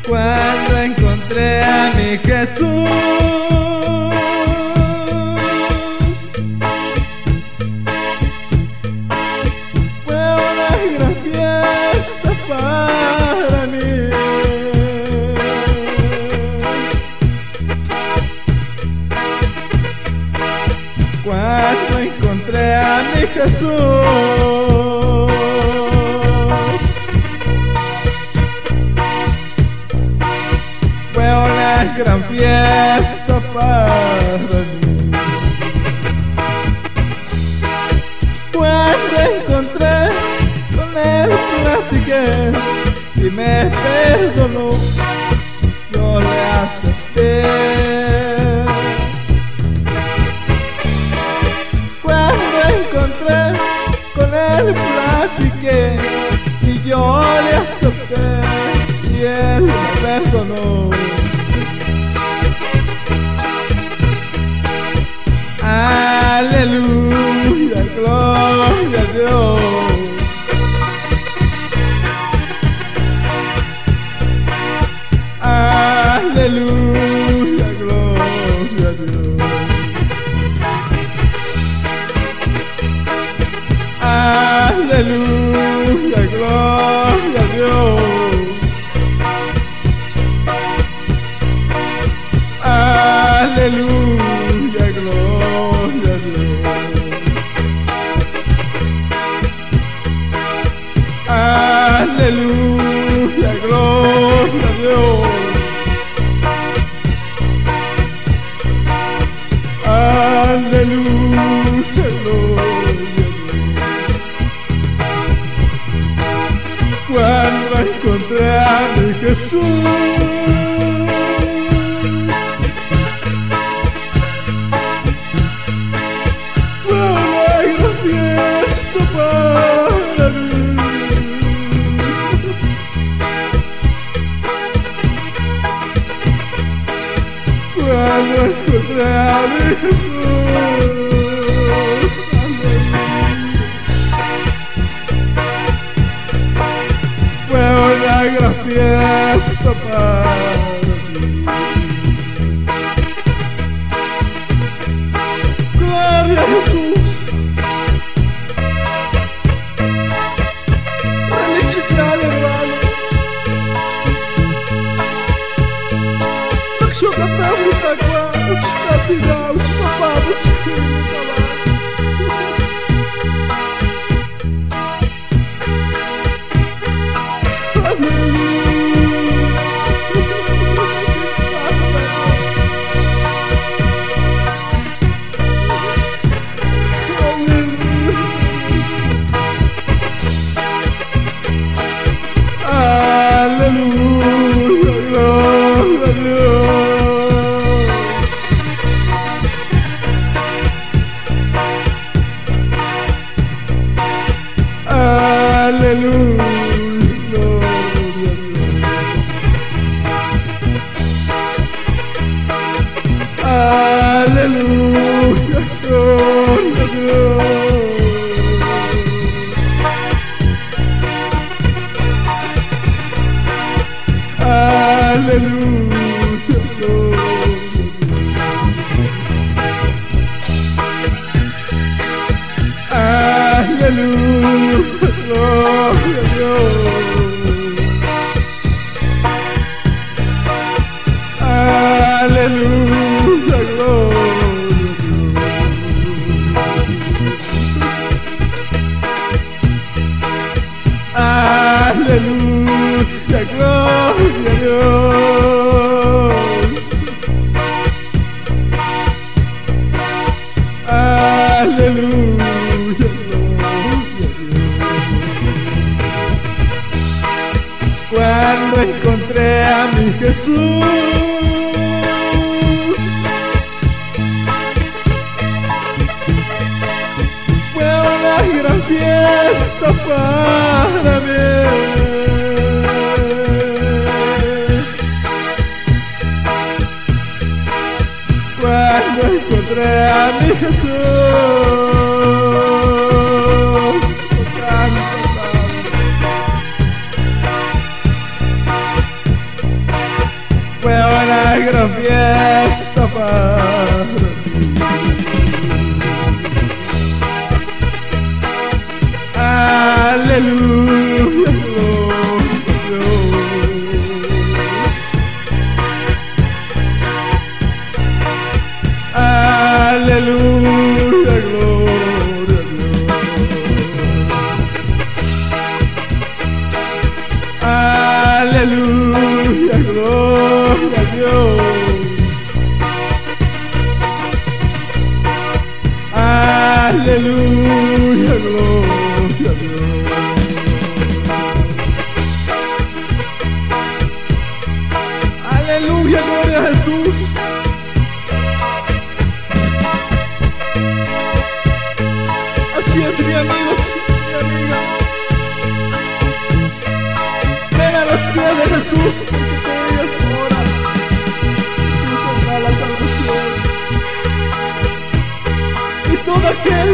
Cuando encontré a mi Jesús, fue una gran fiesta para mí. Cuando encontré a mi Jesús, fue una gran fiesta para mí. Cuando encontré con él, platiqué y me perdonó, yo le acepté. Cuando encontré con él, platiqué y yo le acepté y él me perdonó. Aleluya, gloria a Dios. Aleluya, gloria a Dios. Aleluya, gloria a Dios. Aleluya, gloria a Dios. Aleluya, gloria a Dios. Aleluya, gloria a Dios. Cuando encontré a mi Jesús, para mí. Cuando encontré a mi Jesús, fue una gran fiesta para mí. Gloria a Jesús. Що напевно так вас, що ти дав, що бабусь, Aleluya, gloria a Dios. Aleluya, gloria a Dios. Aleluya, gloria a Dios. Aleluya, gloria a Dios. Aleluya, gloria a Dios. Aleluya, gloria a Dios. Cuando encontré a mi Jesús, fue una gran fiesta para mí. Cuando encontré a mi Jesús, gran fiesta para mí. Aleluya, gloria a Dios. Aleluya, gloria a Dios. Aleluya, gloria a Dios. Aleluya, gloria a Dios. Aleluya, gloria a Jesús. Así es, mi amigo, mi amiga. Ven a los pies de Jesús, porque todavía es hora. Y tendrá la salvación. Y todo aquel